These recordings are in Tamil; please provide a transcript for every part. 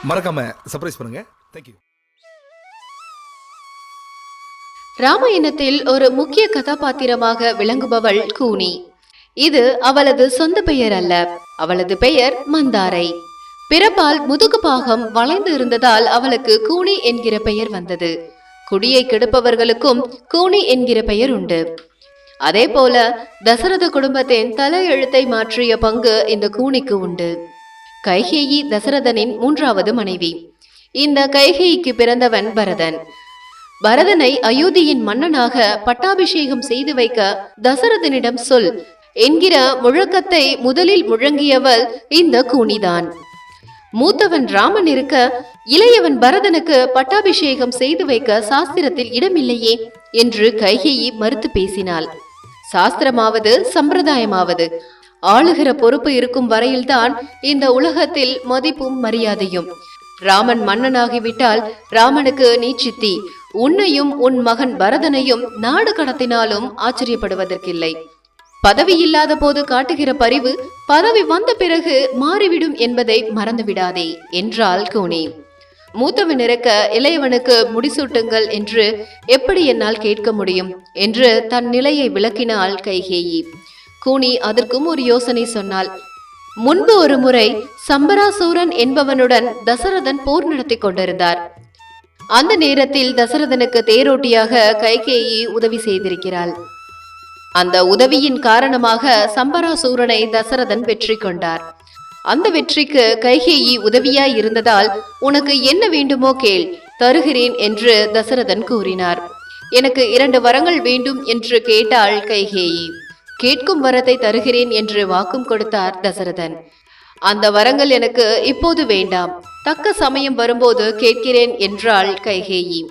மறக்காம சர்ப்ரைஸ் பண்ணுங்க. தேங்க்யூ. ராமாயணத்தில் ஒரு முக்கிய கதாபாத்திரமாக விளங்குபவள் கூனி. இது அவளது சொந்த பெயர் அல்ல, அவளது பெயர் மந்தாரை. பிறப்பால் முதுகு பாகம் வளைந்து இருந்ததால் அவளுக்கு கூனி என்கிற பெயர் வந்தது. குடியை கெடுப்பவர்களுக்கும் கூனி என்கிற பெயர் உண்டு. அதே போல தசரத குடும்பத்தின் தலையெழுத்தை மாற்றிய பங்கு இந்த கூனிக்கு உண்டு. கைகேயி தசரதனின் 3வது மனைவி. இந்த கைகேயிக்கு பிறந்தவன் பரதன். பரதனை அயோத்தியின் மன்னனாக பட்டாபிஷேகம் செய்து வைக்க தசரதனிடம் சொல் என்கிற முழக்கத்தை முதலில் முழங்கியவள் இந்த கூனிதான். மூத்தவன் ராமன் இருக்க இளையவன் பரதனுக்கு பட்டாபிஷேகம் செய்து வைக்க சாஸ்திரத்தில் இடமில்லையே என்று கைகேயி மறுத்து பேசினாள். சாஸ்திரமாவது சம்பிரதாயமாவது ஆளுகிற பொறுப்பு இருக்கும் வரையில்தான் இந்த உலகத்தில் மதிப்பும் மரியாதையும். ராமன் மன்னனாகிவிட்டால் ராமனுக்கு நீ சித்தி, உன்னையும் உன் மகன் பரதனையும் நாடு கடத்தினாலும் ஆச்சரியப்படுவதற்கில்லை. பதவி இல்லாத போது காட்டுகிற பரிவு பதவி வந்த பிறகு மாறிவிடும் என்பதை மறந்துவிடாதே என்றாள் கூனி. மூத்தவன் இருக்க இளையவனுக்கு முடிசூட்டுங்கள் என்று எப்படி என்னால் கேட்க முடியும் என்று தன் நிலையை விளக்கினாள் கைகேயி. கூனி அதற்கும் ஒரு யோசனை சொன்னாள். முன்பு ஒரு முறை சம்பராசூரன் என்பவனுடன் தசரதன் போர் நடத்தி கொண்டிருந்தார். அந்த நேரத்தில் தசரதனுக்கு தேரோட்டியாக கைகேயி உதவி செய்திருக்கிறாள். அந்த உதவியின் காரணமாக சம்பராசூரனை தசரதன் வெற்றி கொண்டார். அந்த வெற்றிக்கு கைகேயி உதவியாய் இருந்ததால் உனக்கு என்ன வேண்டுமோ கேள், தருகிறேன் என்று தசரதன் கூறினார். எனக்கு 2 வரங்கள் வேண்டும் என்று கேட்டாள் கைகேயி. கேட்கும் வரத்தை தருகிறேன் என்று வாக்கும் கொடுத்தார் தசரதன். அந்த வரங்கள் எனக்கு இப்போது வேண்டாம், தக்க சமயம் வரும்போது கேட்கிறேன் என்றாள் கைகேயி.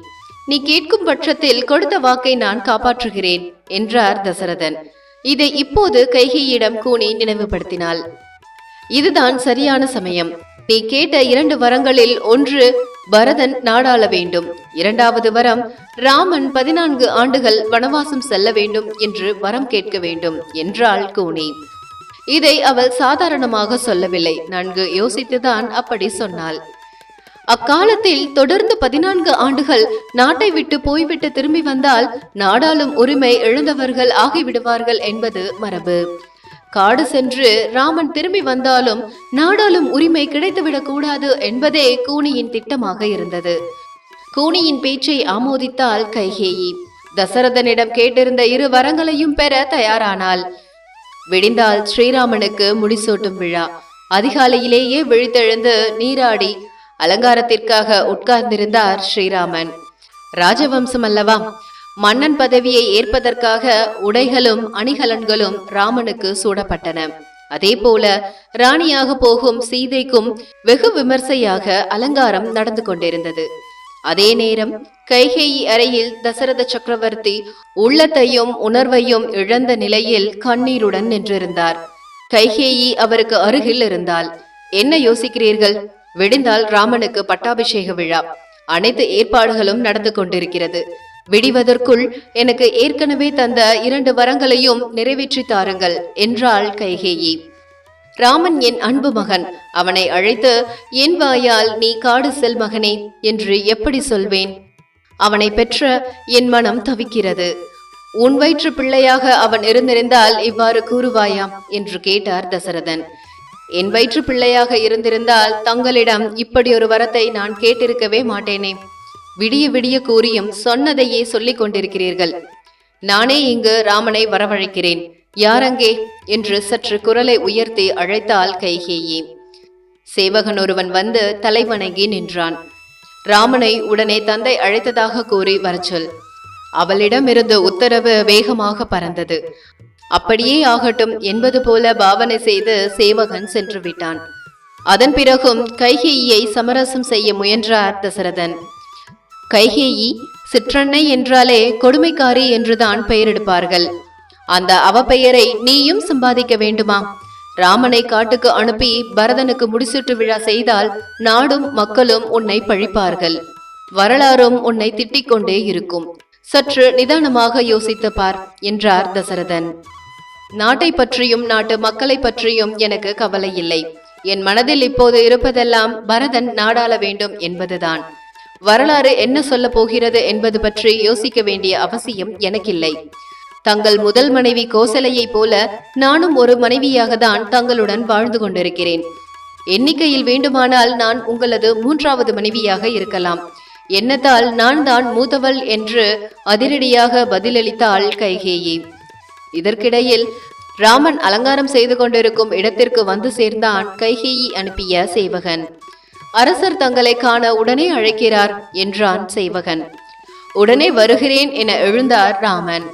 நீ கேட்கும் பட்சத்தில் கொடுத்த வாக்கை நான் காப்பாற்றுகிறேன் என்றார் தசரதன். இதை இப்போது கைகேயியிடம் கூனி நினைவுபடுத்தினாள். இதுதான் சரியான சமயம். நீ கேட்ட 2 வரங்களில் ஒன்று பரதன் நாடாள வேண்டும், 2வது வரம் ராமன் 14 ஆண்டுகள் வனவாசம் செல்ல வேண்டும் என்று வரம் கேட்க வேண்டும் என்றாள் கூனி. இதை அவள் சாதாரணமாக சொல்லவில்லை, நன்கு யோசித்துதான் அப்படி சொன்னாள். அக்காலத்தில் தொடர்ந்து 14 ஆண்டுகள் நாட்டை விட்டு போய்விட்டு திரும்பி வந்தால் நாடாளும் உரிமை இழந்தவர்கள் ஆகிவிடுவார்கள் என்பது மரபு. காடு சென்று ராமன் திரும்பி வந்தாலும் நாடாளும் உரிமை கிடைத்துவிடக் கூடாது என்பதே கூனியின் திட்டமாக இருந்தது. கூனியின் பேச்சை ஆமோதித்தாள் கைகேயி. தசரதனிடம் கேட்டிருந்த 2 வரங்களையும் பெற தயாரானாள். விடிந்தால் ஸ்ரீராமனுக்கு முடிசூட்டும் விழா. அதிகாலையிலேயே விழித்தெழுந்து நீராடி அலங்காரத்திற்காக உட்கார்ந்திருந்தார் ஸ்ரீராமன். ராஜவம்சம் அல்லவா, மன்னன் பதவியை ஏற்பதற்காக உடைகளும் அணிகலன்களும் ராமனுக்கு சூடப்பட்டன. அதே போல ராணியாக போகும் சீதைக்கும் வெகு விமர்சையாக அலங்காரம் நடந்து கொண்டிருந்தது. அதே நேரம் கைகேயி அறையில் தசரத சக்கரவர்த்தி உள்ளத்தையும் உணர்வையும் இழந்த நிலையில் கண்ணீருடன் நின்றிருந்தார். கைகேயி அவருக்கு அருகில் இருந்தாள். என்ன யோசிக்கிறீர்கள்? விடிந்தால் ராமனுக்கு பட்டாபிஷேக விழா. அனைத்து ஏற்பாடுகளும் நடந்து கொண்டிருக்கிறது. விடிவதற்குள் எனக்கு ஏற்கனவே தந்த 2 வரங்களையும் நிறைவேற்றி தாருங்கள் என்றாள் கைகேயி. ராமன் என் அன்பு மகன், அவனை அழைத்து என் வாயால் நீ காடு செல் மகனே என்று எப்படி சொல்வேன்? அவனை பெற்ற என் மனம் தவிக்கிறது. உன் வயிற்று பிள்ளையாக அவன் இருந்திருந்தால் இவ்வாறு கூறுவாயாம் என்று கேட்டார் தசரதன். என் வயிற்று பிள்ளையாக இருந்திருந்தால் தங்களிடம் இப்படி ஒரு வரத்தை நான் கேட்டிருக்கவே மாட்டேனே. விடிய விடிய கூறியும் சொன்னதையே சொல்லிக் கொண்டிருக்கிறீர்கள். நானே இங்கு ராமனை வரவழைக்கிறேன், யாரங்கே என்று சற்று குரலை உயர்த்தி அழைத்தாள் கைகேயி. சேவகன் ஒருவன் வந்து தலைவணங்கி நின்றான். ராமனை உடனே தந்தை அழைத்ததாக கூறி வரச்சொல். அவளிடமிருந்து உத்தரவு வேகமாக பறந்தது. அப்படியே ஆகட்டும் என்பது போல பாவனை செய்து சேவகன் சென்று விட்டான். அதன் பிறகும் கைகேயியை சமரசம் செய்ய முயன்றார் தசரதன். கைகேயி சிற்றன்னை என்றாலே கொடுமைக்காரி என்றுதான் பெயரெடுப்பார்கள். அந்த அவ பெயரை நீயும் சம்பாதிக்க வேண்டுமா? ராமனை காட்டுக்கு அனுப்பி பரதனுக்கு முடிசூட்டு விழா செய்தால் நாடும் மக்களும் உன்னை பழிப்பார்கள். வரலாறும் உன்னை திட்டிக் கொண்டே இருக்கும். சற்று நிதானமாக யோசித்து பார் என்றார் தசரதன். நாட்டை பற்றியும் நாட்டு மக்களை பற்றியும் எனக்கு கவலை இல்லை. என் மனதில் இப்போது இருப்பதெல்லாம் பரதன் நாடாள வேண்டும் என்பதுதான். வரலாறு என்ன சொல்ல போகிறது என்பது பற்றி யோசிக்க வேண்டிய அவசியம் எனக்கில்லை. தங்கள் முதல் மனைவி கோசலையை போல நானும் ஒரு மனைவியாக தான் தங்களுடன் வாழ்ந்து கொண்டிருக்கிறேன். எண்ணிக்கையில் வேண்டுமானால் நான் உங்களது 3வது மனைவியாக இருக்கலாம். என்னத்தால் நான் தான் மூத்தவள் என்று அதிரடியாக பதிலளித்தாள் கைகேயி. இதற்கிடையில் ராமன் அலங்காரம் செய்து கொண்டிருக்கும் இடத்திற்கு வந்து சேர்ந்தான் கைகேயி அனுப்பிய சேவகன். அரசர் தங்களை காண உடனே அழைக்கிறார் என்றான் சேவகன். உடனே வருகிறேன் என எழுந்தார் ராமன்.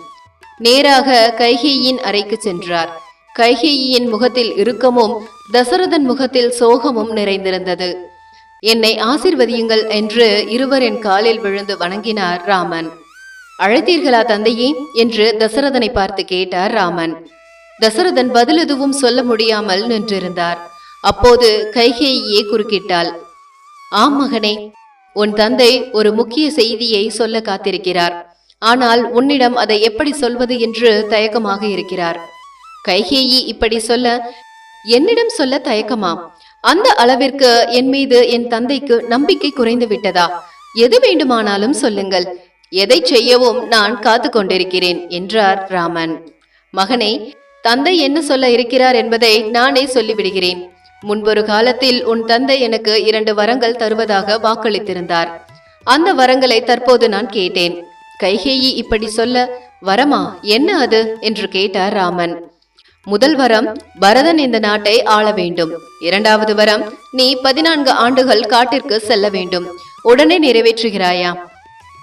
நேராக கைகேயின் அறைக்கு சென்றார். கைகேயின் முகத்தில் இறுக்கமும் தசரதன் முகத்தில் சோகமும் நிறைந்திருந்தது. என்னை ஆசிர்வதியுங்கள் என்று இருவரின் காலில் விழுந்து வணங்கினார் ராமன். அழைத்தீர்களா தந்தையே என்று தசரதனை பார்த்து கேட்டார் ராமன். தசரதன் பதில் எதுவும் சொல்ல முடியாமல் நின்றிருந்தார். அப்போது கைகேயியே குறுக்கிட்டாள். ஆம் மகனே, உன் தந்தை ஒரு முக்கிய செய்தியை சொல்ல காத்திருக்கிறார். ஆனால் உன்னிடம் அதை எப்படி சொல்வது என்று தயக்கமாக இருக்கிறார். கைகேயி இப்படி சொல்ல என்னிடம் சொல்ல தயக்கமா? அந்த அளவிற்கு என் மீது என் தந்தைக்கு நம்பிக்கை குறைந்து விட்டதா? எது வேண்டுமானாலும் சொல்லுங்கள், எதை செய்யவும் நான் காத்து கொண்டிருக்கிறேன் என்றார் ராமன். மகனே, தந்தை என்ன சொல்ல இருக்கிறார் என்பதை நானே சொல்லிவிடுகிறேன். முன்பொரு காலத்தில் உன் தந்தை எனக்கு 2 வரங்கள் தருவதாக வாக்களித்திருந்தார். அந்த வரங்களை தற்போது நான் கேட்டேன். கைகேயி இப்படி சொல்ல, வரமா, என்ன அது என்று கேட்டார் ராமன். முதல் வரம், பரதன் இந்த நாட்டை ஆள வேண்டும். 2வது வரம், நீ 14 ஆண்டுகள் காட்டிற்கு செல்ல வேண்டும். உடனே நிறைவேற்றுகிறாயா?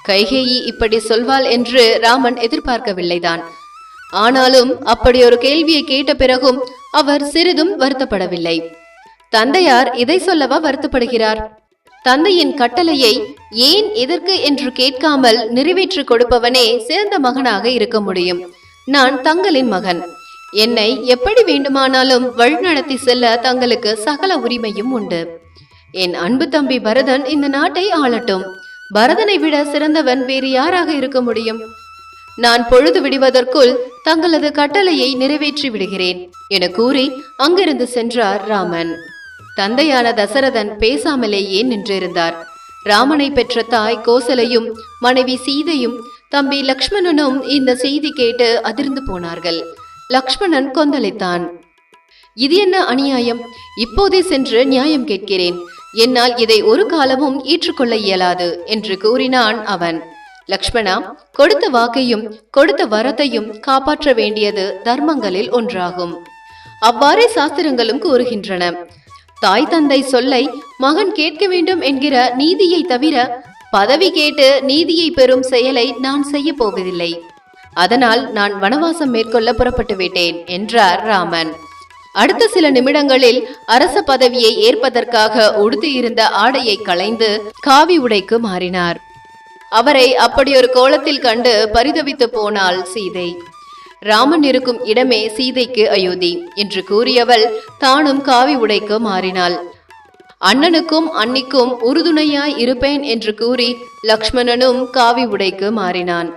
கைகேயி இப்படி சொல்வாள் என்று ராமன் எதிர்பார்க்கவில்லைதான். ஆனாலும் அப்படி ஒரு கேள்வியை கேட்ட பிறகும் அவர் சிறிதும் வருத்தப்படவில்லை. தந்தையார் இதை சொல்லவா வருத்தப்படுகிறார்? தந்தையின் கட்டளையை ஏன் எதற்கு என்று கேட்காமல் நிறைவேற்றி கொடுப்பவனே சிறந்த மகனாக இருக்க முடியும். நான் தங்களின் மகன். என்னை எப்படி வேண்டுமானாலும் வழிநடத்தி செல்ல தங்களுக்கு சகல உரிமையும் உண்டு. என் அன்பு தம்பி பரதன் இந்த நாட்டை ஆளட்டும். பரதனை விட சிறந்தவன் வேறு யாராக இருக்க முடியும்? நான் பொழுது விடுவதற்குள் தங்களது கட்டளையை நிறைவேற்றி விடுகிறேன் என கூறி அங்கிருந்து சென்றார் ராமன். தந்தையான தசரதன் பேசாமலேயே நின்றிருந்தார். ராமனை பெற்ற தாய் கோசலையும் மனைவி சீதையும் தம்பி லக்ஷ்மணனும் இந்த செய்தி கேட்டு அதிர்ந்து போனார்கள். லக்ஷ்மணன் கொந்தளித்தான். இது என்ன அநியாயம்? இப்போதே சென்று நியாயம் கேட்கிறேன். என்னால் இதை ஒரு காலமும் ஏற்றுக்கொள்ள இயலாது என்று கூறினான் அவன். லக்ஷ்மணா, கொடுத்த வாக்கையும் கொடுத்த வரத்தையும் காப்பாற்ற வேண்டியது தர்மங்களில் ஒன்றாகும். அவ்வாறே சாஸ்திரங்களும் கூறுகின்றன. தாய் தந்தை சொல்லை மகன் கேட்க வேண்டும் என்கிற நீதியை தவிர பதவி கேட்டு நீதியை பெறும் செயலை நான் செய்ய போவதில்லை. அதனால் நான் வனவாசம் மேற்கொள்ள புறப்பட்டு விட்டேன் என்றார் ராமன். அடுத்த சில நிமிடங்களில் அரச பதவியை ஏற்பதற்காக உடுத்தி இருந்த ஆடையை களைந்து காவி உடைக்கு மாறினார். அவரை அப்படி ஒரு கோலத்தில் கண்டு பரிதவித்து போனாள் சீதை. ராமன் இருக்கும் இடமே சீதைக்கு அயோத்தி என்று கூறியவள் தானும் காவி உடைக்கு மாறினாள். அண்ணனுக்கும் அன்னிக்கும் உறுதுணையாய் இருப்பேன் என்று கூறி லக்ஷ்மணனும் காவி உடைக்கு மாறினான்.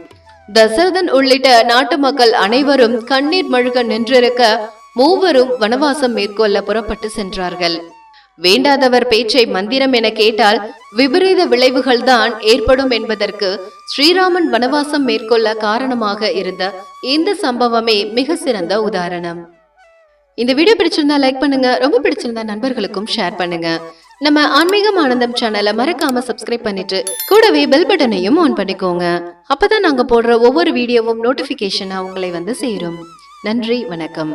தசரதன் உள்ளிட்ட நாட்டு மக்கள் அனைவரும் கண்ணீர் மழுக நின்றிருக்க மூவரும் வனவாசம் மேற்கொள்ள புறப்பட்டு சென்றார்கள். வேண்டாதவர் பேச்சை மந்திரம் என கேட்டால் விபரீத விளைவுகள் தான் ஏற்படும் என்பதற்கு ஸ்ரீராமன் வனவாசம் மேற்கொள்ள காரணமாக இருந்த இந்த சம்பவமே மிக சிறந்த உதாரணம். இந்த வீடியோ பிடிச்சிருந்தா லைக் பண்ணுங்க, ரொம்ப பிடிச்சிருந்தா நண்பர்களுக்கும் ஷேர் பண்ணுங்க. நம்ம ஆன்மீகம் ஆனந்தம் சேனலை மறக்காம சப்ஸ்கிரைப் பண்ணிட்டு கூடவே பெல் பட்டனையும் ஆன் பண்ணிக்கோங்க. அப்பதான் நாங்க போடுற ஒவ்வொரு வீடியோவும் நோட்டிபிகேஷனா உங்களை வந்து சேரும். நன்றி, வணக்கம்.